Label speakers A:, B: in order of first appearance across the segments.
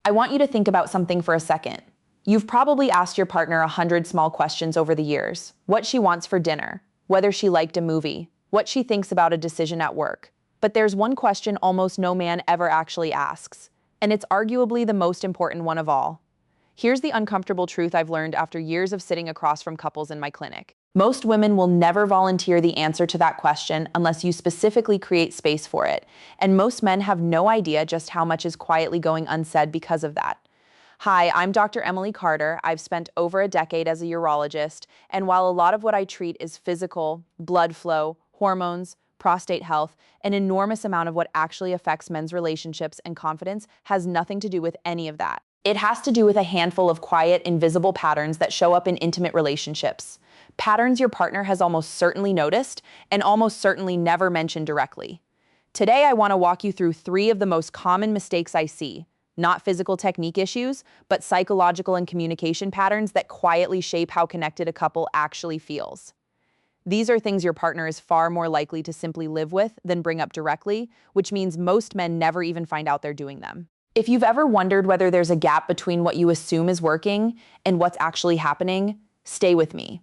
A: I want you to think about something for a second. You've probably asked your partner 100 small questions over the years. What she wants for dinner, whether she liked a movie, what she thinks about a decision at work. But there's one question almost no man ever actually asks, and it's arguably the most important one of all. Here's the uncomfortable truth I've learned after years of sitting across from couples in my clinic. Most women will never volunteer the answer to that question unless you specifically create space for it, and most men have no idea just how much is quietly going unsaid because of that. Hi, I'm Dr. Emily Carter. I've spent over a decade as a urologist, and while a lot of what I treat is physical, blood flow, hormones, prostate health, an enormous amount of what actually affects men's relationships and confidence has nothing to do with any of that. It has to do with a handful of quiet, invisible patterns that show up in intimate relationships. Patterns your partner has almost certainly noticed and almost certainly never mentioned directly. Today, I want to walk you through 3 of the most common mistakes I see. Not physical technique issues, but psychological and communication patterns that quietly shape how connected a couple actually feels. These are things your partner is far more likely to simply live with than bring up directly, which means most men never even find out they're doing them. If you've ever wondered whether there's a gap between what you assume is working and what's actually happening, stay with me.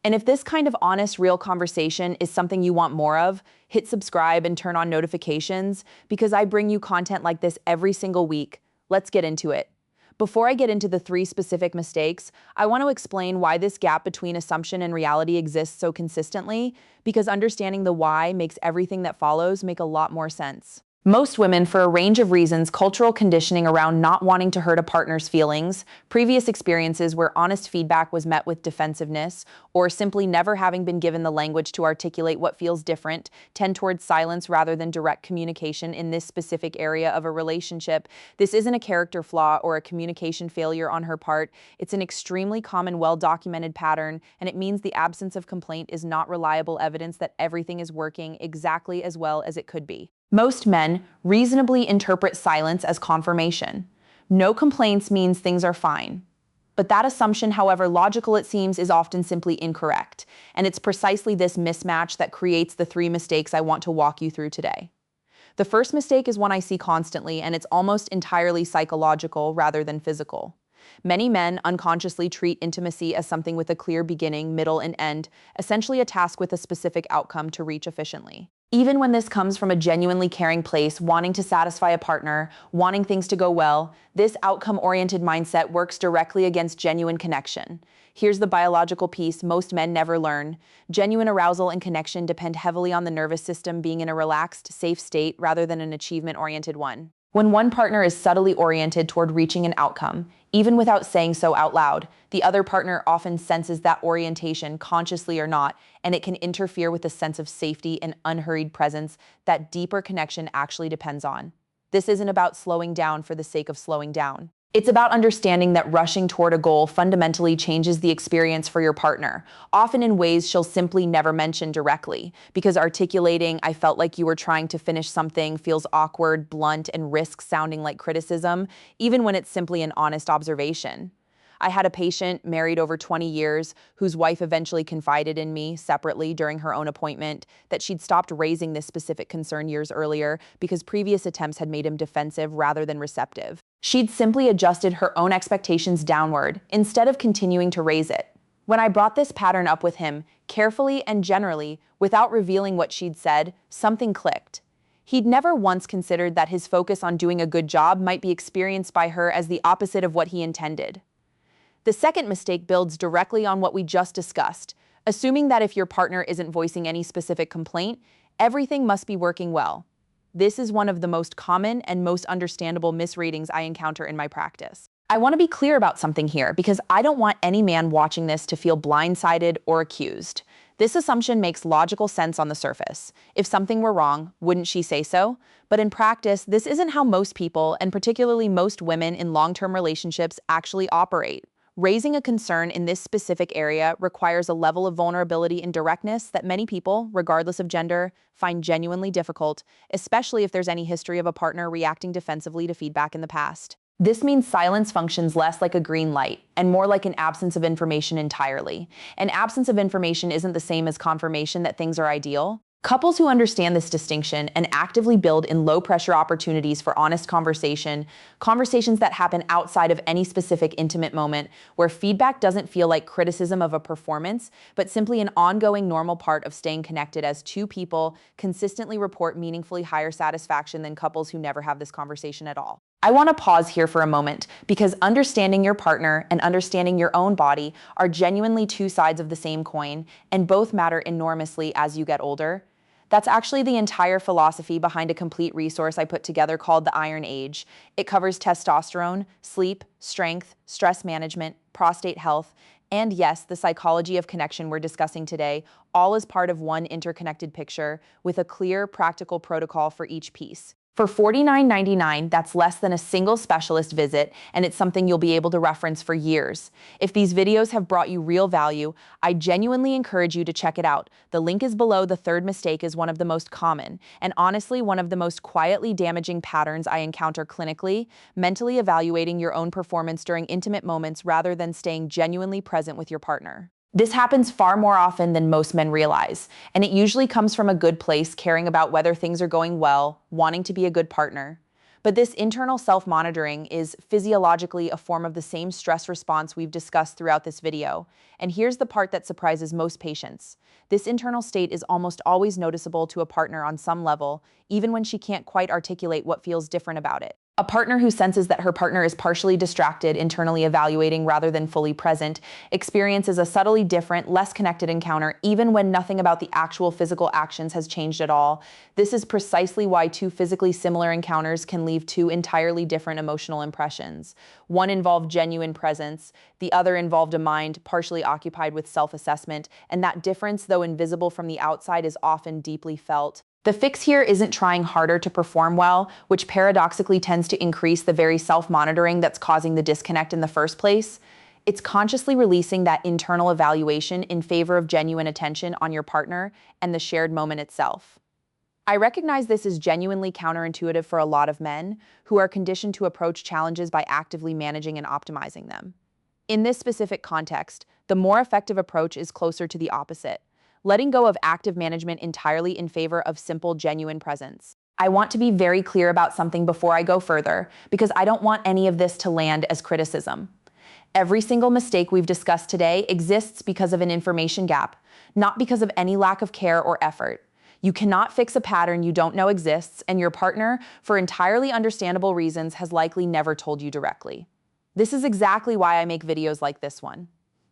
A: And if this kind of honest, real conversation is something you want more of, hit subscribe and turn on notifications because I bring you content like this every single week. Let's get into it. Before I get into the 3 specific mistakes, I want to explain why this gap between assumption and reality exists so consistently, because understanding the why makes everything that follows make a lot more sense. Most women, for a range of reasons, cultural conditioning around not wanting to hurt a partner's feelings, previous experiences where honest feedback was met with defensiveness, or simply never having been given the language to articulate what feels different, tend towards silence rather than direct communication in this specific area of a relationship. This isn't a character flaw or a communication failure on her part. It's an extremely common, well-documented pattern, and it means the absence of complaint is not reliable evidence that everything is working exactly as well as it could be. Most men reasonably interpret silence as confirmation. No complaints means things are fine. But that assumption, however logical it seems, is often simply incorrect. And it's precisely this mismatch that creates the 3 mistakes I want to walk you through today. The first mistake is one I see constantly, and it's almost entirely psychological rather than physical. Many men unconsciously treat intimacy as something with a clear beginning, middle, and end, essentially a task with a specific outcome to reach efficiently. Even when this comes from a genuinely caring place, wanting to satisfy a partner, wanting things to go well, this outcome-oriented mindset works directly against genuine connection. Here's the biological piece most men never learn. Genuine arousal and connection depend heavily on the nervous system being in a relaxed, safe state rather than an achievement-oriented one. When one partner is subtly oriented toward reaching an outcome, even without saying so out loud, the other partner often senses that orientation, consciously or not, and it can interfere with the sense of safety and unhurried presence that deeper connection actually depends on. This isn't about slowing down for the sake of slowing down. It's about understanding that rushing toward a goal fundamentally changes the experience for your partner, often in ways she'll simply never mention directly, because articulating, "I felt like you were trying to finish something," feels awkward, blunt, and risks sounding like criticism, even when it's simply an honest observation. I had a patient, married over 20 years, whose wife eventually confided in me, separately during her own appointment, that she'd stopped raising this specific concern years earlier because previous attempts had made him defensive rather than receptive. She'd simply adjusted her own expectations downward, instead of continuing to raise it. When I brought this pattern up with him, carefully and generally, without revealing what she'd said, something clicked. He'd never once considered that his focus on doing a good job might be experienced by her as the opposite of what he intended. The second mistake builds directly on what we just discussed, assuming that if your partner isn't voicing any specific complaint, everything must be working well. This is one of the most common and most understandable misreadings I encounter in my practice. I want to be clear about something here because I don't want any man watching this to feel blindsided or accused. This assumption makes logical sense on the surface. If something were wrong, wouldn't she say so? But in practice, this isn't how most people, and particularly most women in long-term relationships, actually operate. Raising a concern in this specific area requires a level of vulnerability and directness that many people, regardless of gender, find genuinely difficult, especially if there's any history of a partner reacting defensively to feedback in the past. This means silence functions less like a green light and more like an absence of information entirely. An absence of information isn't the same as confirmation that things are ideal. Couples who understand this distinction and actively build in low-pressure opportunities for honest conversation, conversations that happen outside of any specific intimate moment, where feedback doesn't feel like criticism of a performance, but simply an ongoing normal part of staying connected as two people, consistently report meaningfully higher satisfaction than couples who never have this conversation at all. I want to pause here for a moment because understanding your partner and understanding your own body are genuinely two sides of the same coin, and both matter enormously as you get older. That's actually the entire philosophy behind a complete resource I put together called the Iron Age. It covers testosterone, sleep, strength, stress management, prostate health, and yes, the psychology of connection we're discussing today, all as part of one interconnected picture with a clear, practical protocol for each piece. For $49.99, that's less than a single specialist visit, and it's something you'll be able to reference for years. If these videos have brought you real value, I genuinely encourage you to check it out. The link is below. The third mistake is one of the most common, and honestly, one of the most quietly damaging patterns I encounter clinically: mentally evaluating your own performance during intimate moments rather than staying genuinely present with your partner. This happens far more often than most men realize, and it usually comes from a good place, caring about whether things are going well, wanting to be a good partner. But this internal self-monitoring is physiologically a form of the same stress response we've discussed throughout this video. And here's the part that surprises most patients. This internal state is almost always noticeable to a partner on some level, even when she can't quite articulate what feels different about it. A partner who senses that her partner is partially distracted, internally evaluating rather than fully present, experiences a subtly different, less connected encounter, even when nothing about the actual physical actions has changed at all. This is precisely why two physically similar encounters can leave two entirely different emotional impressions. One involved genuine presence, the other involved a mind partially occupied with self-assessment, and that difference, though invisible from the outside, is often deeply felt. The fix here isn't trying harder to perform well, which paradoxically tends to increase the very self-monitoring that's causing the disconnect in the first place. It's consciously releasing that internal evaluation in favor of genuine attention on your partner and the shared moment itself. I recognize this is genuinely counterintuitive for a lot of men who are conditioned to approach challenges by actively managing and optimizing them. In this specific context, the more effective approach is closer to the opposite: letting go of active management entirely in favor of simple, genuine presence. I want to be very clear about something before I go further, because I don't want any of this to land as criticism. Every single mistake we've discussed today exists because of an information gap, not because of any lack of care or effort. You cannot fix a pattern you don't know exists, and your partner, for entirely understandable reasons, has likely never told you directly. This is exactly why I make videos like this one.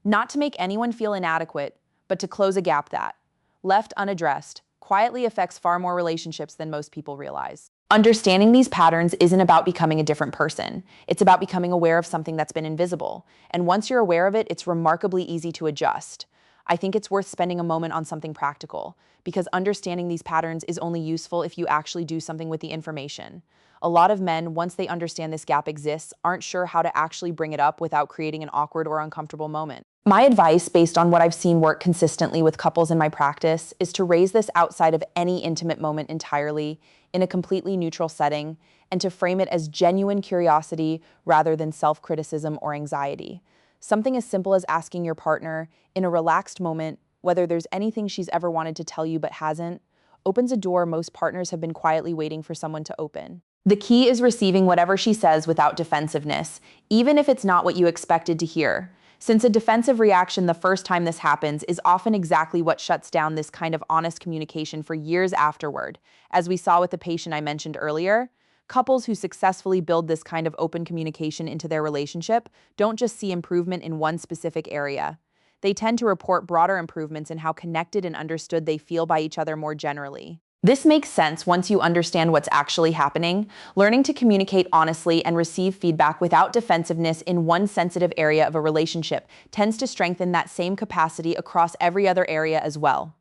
A: Not to make anyone feel inadequate, but to close a gap that, left unaddressed, quietly affects far more relationships than most people realize. Understanding these patterns isn't about becoming a different person. It's about becoming aware of something that's been invisible. And once you're aware of it, it's remarkably easy to adjust. I think it's worth spending a moment on something practical, because understanding these patterns is only useful if you actually do something with the information. A lot of men, once they understand this gap exists, aren't sure how to actually bring it up without creating an awkward or uncomfortable moment. My advice, based on what I've seen work consistently with couples in my practice, is to raise this outside of any intimate moment entirely, in a completely neutral setting, and to frame it as genuine curiosity rather than self-criticism or anxiety. Something as simple as asking your partner, in a relaxed moment, whether there's anything she's ever wanted to tell you but hasn't, opens a door most partners have been quietly waiting for someone to open. The key is receiving whatever she says without defensiveness, even if it's not what you expected to hear. Since a defensive reaction the first time this happens is often exactly what shuts down this kind of honest communication for years afterward. As we saw with the patient I mentioned earlier, couples who successfully build this kind of open communication into their relationship don't just see improvement in one specific area. They tend to report broader improvements in how connected and understood they feel by each other more generally. This makes sense once you understand what's actually happening. Learning to communicate honestly and receive feedback without defensiveness in one sensitive area of a relationship tends to strengthen that same capacity across every other area as well.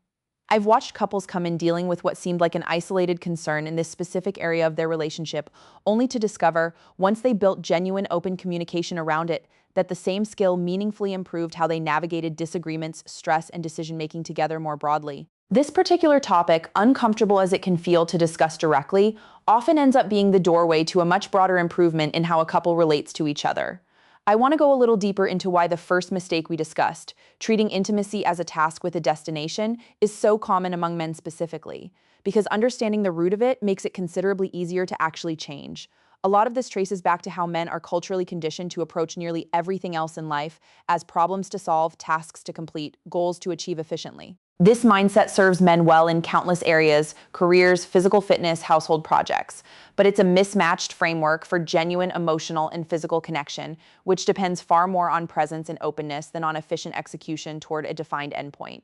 A: I've watched couples come in dealing with what seemed like an isolated concern in this specific area of their relationship, only to discover, once they built genuine open communication around it, that the same skill meaningfully improved how they navigated disagreements, stress, and decision-making together more broadly. This particular topic, uncomfortable as it can feel to discuss directly, often ends up being the doorway to a much broader improvement in how a couple relates to each other. I want to go a little deeper into why the first mistake we discussed, treating intimacy as a task with a destination, is so common among men specifically, because understanding the root of it makes it considerably easier to actually change. A lot of this traces back to how men are culturally conditioned to approach nearly everything else in life as problems to solve, tasks to complete, goals to achieve efficiently. This mindset serves men well in countless areas: careers, physical fitness, household projects. But it's a mismatched framework for genuine emotional and physical connection, which depends far more on presence and openness than on efficient execution toward a defined endpoint.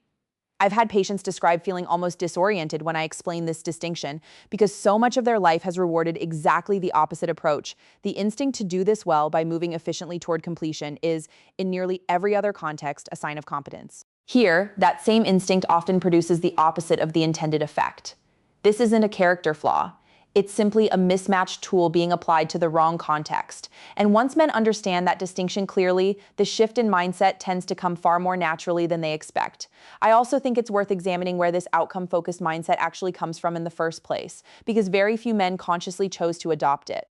A: I've had patients describe feeling almost disoriented when I explain this distinction because so much of their life has rewarded exactly the opposite approach. The instinct to do this well by moving efficiently toward completion is, in nearly every other context, a sign of competence. Here, that same instinct often produces the opposite of the intended effect. This isn't a character flaw. It's simply a mismatched tool being applied to the wrong context. And once men understand that distinction clearly, the shift in mindset tends to come far more naturally than they expect. I also think it's worth examining where this outcome-focused mindset actually comes from in the first place, because very few men consciously chose to adopt it.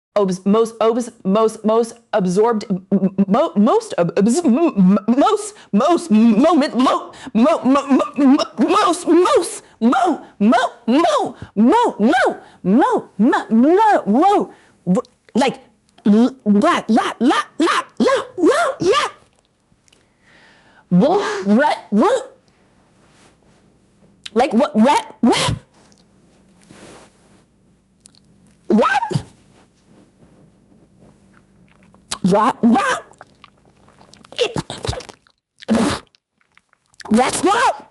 A: Most absorbed most moment most like yeah what like what that's what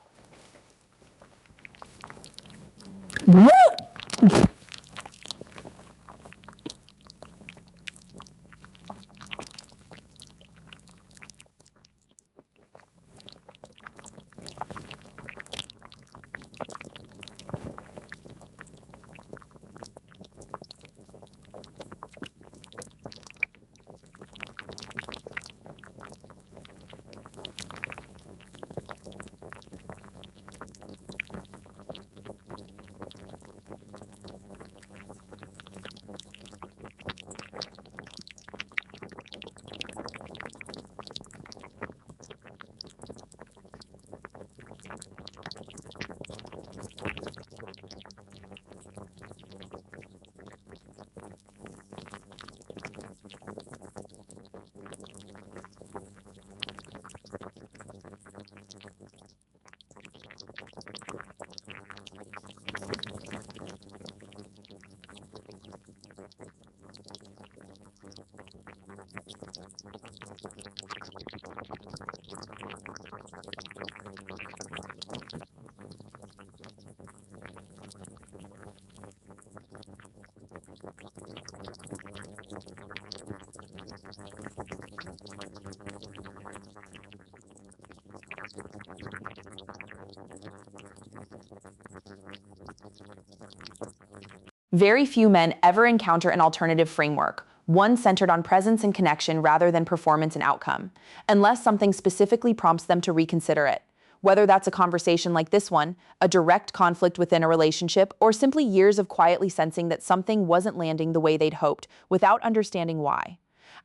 A: Very few men ever encounter an alternative framework, one centered on presence and connection rather than performance and outcome, unless something specifically prompts them to reconsider it. Whether that's a conversation like this one, a direct conflict within a relationship, or simply years of quietly sensing that something wasn't landing the way they'd hoped without understanding why.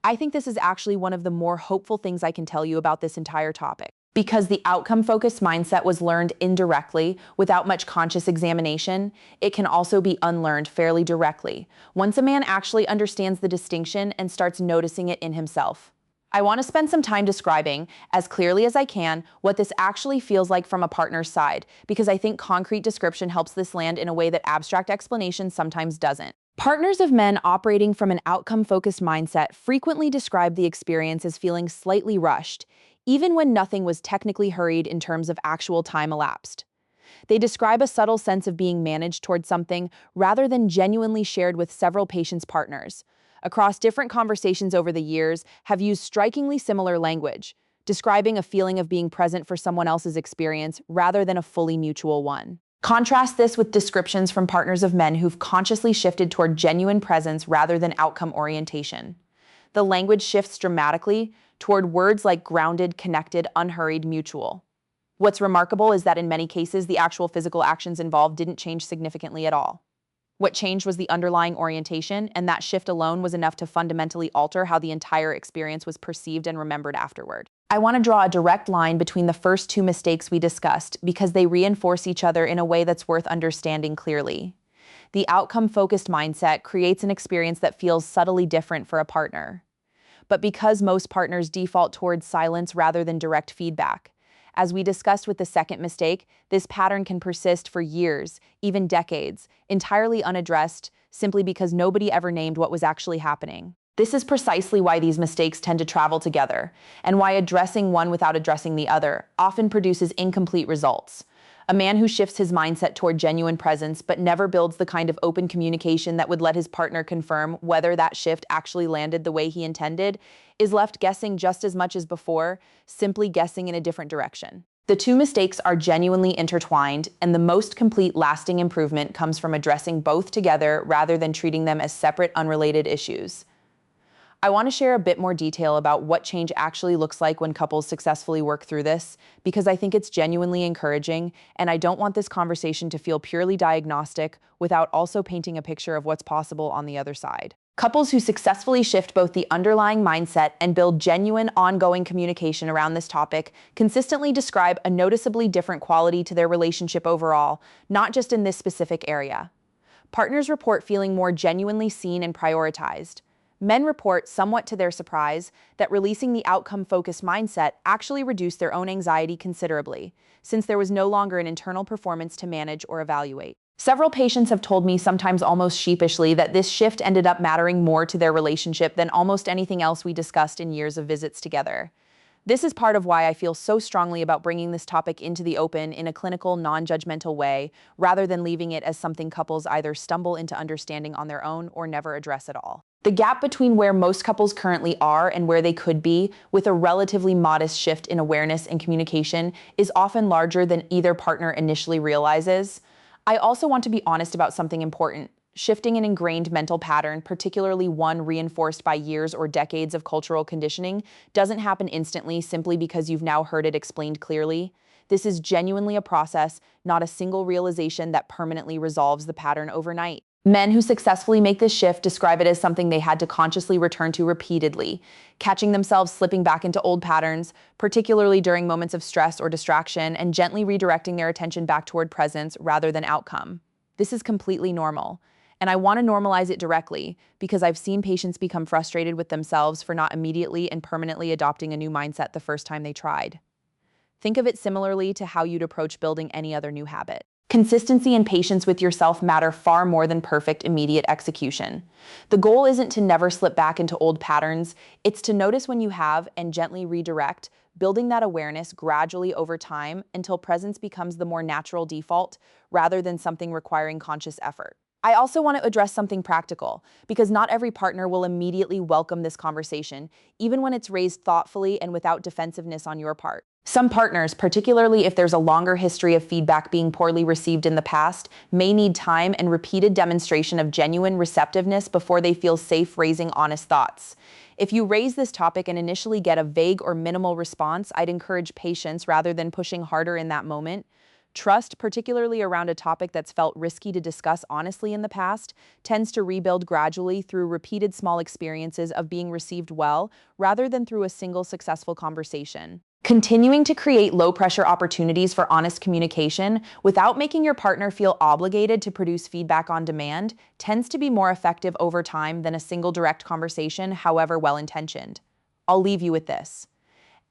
A: I think this is actually one of the more hopeful things I can tell you about this entire topic. Because the outcome-focused mindset was learned indirectly, without much conscious examination, it can also be unlearned fairly directly, once a man actually understands the distinction and starts noticing it in himself. I want to spend some time describing, as clearly as I can, what this actually feels like from a partner's side, because I think concrete description helps this land in a way that abstract explanation sometimes doesn't. Partners of men operating from an outcome-focused mindset frequently describe the experience as feeling slightly rushed, even when nothing was technically hurried in terms of actual time elapsed. They describe a subtle sense of being managed toward something rather than genuinely shared with several patients' partners. Across different conversations over the years, have used strikingly similar language, describing a feeling of being present for someone else's experience rather than a fully mutual one. Contrast this with descriptions from partners of men who've consciously shifted toward genuine presence rather than outcome orientation. The language shifts dramatically toward words like grounded, connected, unhurried, mutual. What's remarkable is that in many cases, the actual physical actions involved didn't change significantly at all. What changed was the underlying orientation, and that shift alone was enough to fundamentally alter how the entire experience was perceived and remembered afterward. I want to draw a direct line between the first two mistakes we discussed because they reinforce each other in a way that's worth understanding clearly. The outcome-focused mindset creates an experience that feels subtly different for a partner. But because most partners default towards silence rather than direct feedback, as we discussed with the second mistake, this pattern can persist for years, even decades, entirely unaddressed simply because nobody ever named what was actually happening. This is precisely why these mistakes tend to travel together, and why addressing one without addressing the other often produces incomplete results. A man who shifts his mindset toward genuine presence but never builds the kind of open communication that would let his partner confirm whether that shift actually landed the way he intended is left guessing just as much as before, simply guessing in a different direction. The two mistakes are genuinely intertwined, and the most complete lasting improvement comes from addressing both together rather than treating them as separate, unrelated issues. I want to share a bit more detail about what change actually looks like when couples successfully work through this, because I think it's genuinely encouraging, and I don't want this conversation to feel purely diagnostic without also painting a picture of what's possible on the other side. Couples who successfully shift both the underlying mindset and build genuine, ongoing communication around this topic consistently describe a noticeably different quality to their relationship overall, not just in this specific area. Partners report feeling more genuinely seen and prioritized. Men report, somewhat to their surprise, that releasing the outcome-focused mindset actually reduced their own anxiety considerably, since there was no longer an internal performance to manage or evaluate. Several patients have told me, sometimes almost sheepishly, that this shift ended up mattering more to their relationship than almost anything else we discussed in years of visits together. This is part of why I feel so strongly about bringing this topic into the open in a clinical, non-judgmental way, rather than leaving it as something couples either stumble into understanding on their own or never address at all. The gap between where most couples currently are and where they could be, with a relatively modest shift in awareness and communication, is often larger than either partner initially realizes. I also want to be honest about something important. Shifting an ingrained mental pattern, particularly one reinforced by years or decades of cultural conditioning, doesn't happen instantly simply because you've now heard it explained clearly. This is genuinely a process, not a single realization that permanently resolves the pattern overnight. Men who successfully make this shift describe it as something they had to consciously return to repeatedly, catching themselves slipping back into old patterns, particularly during moments of stress or distraction, and gently redirecting their attention back toward presence rather than outcome. This is completely normal. And I want to normalize it directly because I've seen patients become frustrated with themselves for not immediately and permanently adopting a new mindset the first time they tried. Think of it similarly to how you'd approach building any other new habit. Consistency and patience with yourself matter far more than perfect immediate execution. The goal isn't to never slip back into old patterns, it's to notice when you have and gently redirect, building that awareness gradually over time until presence becomes the more natural default rather than something requiring conscious effort. I also want to address something practical, because not every partner will immediately welcome this conversation, even when it's raised thoughtfully and without defensiveness on your part. Some partners, particularly if there's a longer history of feedback being poorly received in the past, may need time and repeated demonstration of genuine receptiveness before they feel safe raising honest thoughts. If you raise this topic and initially get a vague or minimal response, I'd encourage patience rather than pushing harder in that moment. Trust, particularly around a topic that's felt risky to discuss honestly in the past, tends to rebuild gradually through repeated small experiences of being received well, rather than through a single successful conversation. Continuing to create low-pressure opportunities for honest communication without making your partner feel obligated to produce feedback on demand tends to be more effective over time than a single direct conversation, however well-intentioned. I'll leave you with this.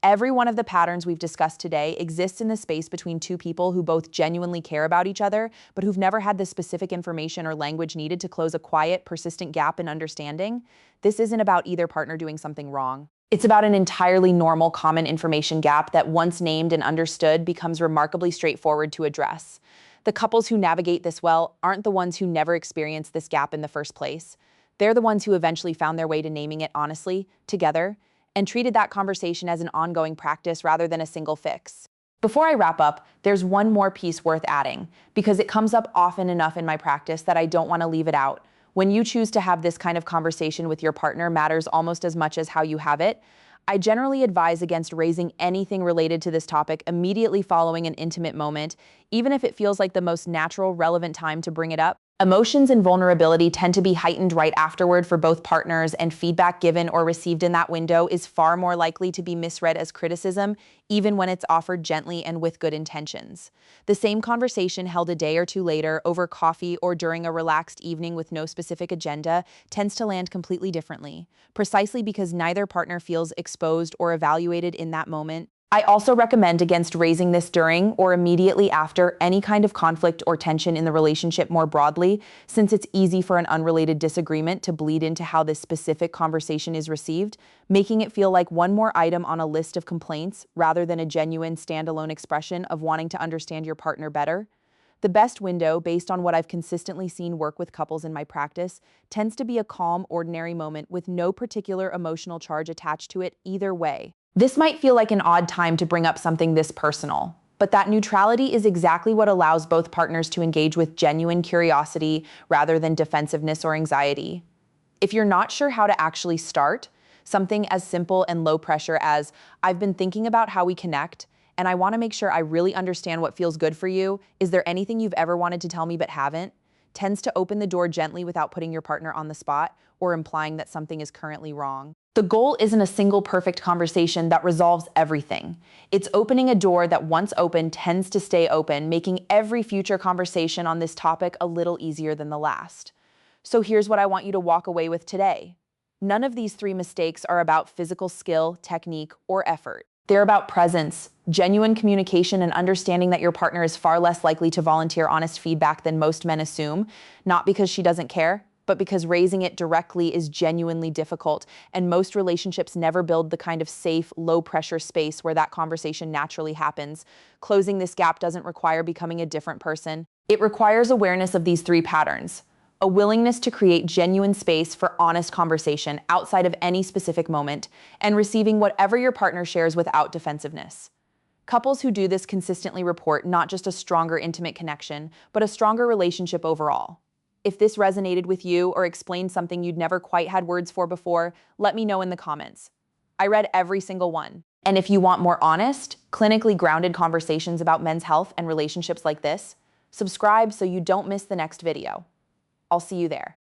A: Every one of the patterns we've discussed today exists in the space between two people who both genuinely care about each other, but who've never had the specific information or language needed to close a quiet, persistent gap in understanding. This isn't about either partner doing something wrong. It's about an entirely normal, common information gap that, once named and understood, becomes remarkably straightforward to address. The couples who navigate this well aren't the ones who never experienced this gap in the first place. They're the ones who eventually found their way to naming it honestly, together, and treated that conversation as an ongoing practice rather than a single fix. Before I wrap up, there's one more piece worth adding, because it comes up often enough in my practice that I don't want to leave it out. When you choose to have this kind of conversation with your partner matters almost as much as how you have it. I generally advise against raising anything related to this topic immediately following an intimate moment, even if it feels like the most natural, relevant time to bring it up. Emotions and vulnerability tend to be heightened right afterward for both partners, and feedback given or received in that window is far more likely to be misread as criticism, even when it's offered gently and with good intentions. The same conversation held a day or two later over coffee or during a relaxed evening with no specific agenda tends to land completely differently, precisely because neither partner feels exposed or evaluated in that moment. I also recommend against raising this during or immediately after any kind of conflict or tension in the relationship more broadly, since it's easy for an unrelated disagreement to bleed into how this specific conversation is received, making it feel like one more item on a list of complaints rather than a genuine standalone expression of wanting to understand your partner better. The best window, based on what I've consistently seen work with couples in my practice, tends to be a calm, ordinary moment with no particular emotional charge attached to it either way. This might feel like an odd time to bring up something this personal, but that neutrality is exactly what allows both partners to engage with genuine curiosity rather than defensiveness or anxiety. If you're not sure how to actually start, something as simple and low pressure as, "I've been thinking about how we connect, and I want to make sure I really understand what feels good for you. Is there anything you've ever wanted to tell me but haven't?" tends to open the door gently without putting your partner on the spot or implying that something is currently wrong. The goal isn't a single perfect conversation that resolves everything. It's opening a door that once open tends to stay open, making every future conversation on this topic a little easier than the last. So here's what I want you to walk away with today. None of these three mistakes are about physical skill, technique, or effort. They're about presence, genuine communication, and understanding that your partner is far less likely to volunteer honest feedback than most men assume, not because she doesn't care, but because raising it directly is genuinely difficult, and most relationships never build the kind of safe, low-pressure space where that conversation naturally happens. Closing this gap doesn't require becoming a different person. It requires awareness of these three patterns: a willingness to create genuine space for honest conversation outside of any specific moment, and receiving whatever your partner shares without defensiveness. Couples who do this consistently report not just a stronger intimate connection, but a stronger relationship overall. If this resonated with you or explained something you'd never quite had words for before, let me know in the comments. I read every single one. And if you want more honest, clinically grounded conversations about men's health and relationships like this, subscribe so you don't miss the next video. I'll see you there.